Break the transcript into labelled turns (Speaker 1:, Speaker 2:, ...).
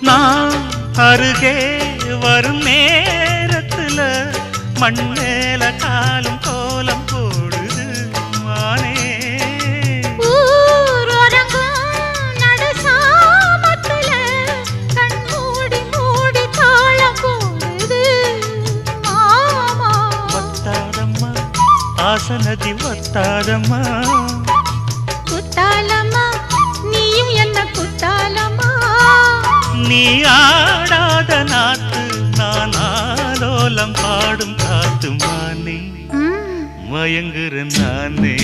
Speaker 1: நான் அருகே வரும் நேரத்துல மண்ணேல காலும் கோலம் போடுது மானே ஆசனதி வத்தாதம்மா
Speaker 2: குத்தாலம்மா நீயும் என்ன குத்தாலம்மா
Speaker 1: நீ ஆடாத நாத்து நான் ஆலோலம் பாடும் காத்து மானே மயங்குற நானே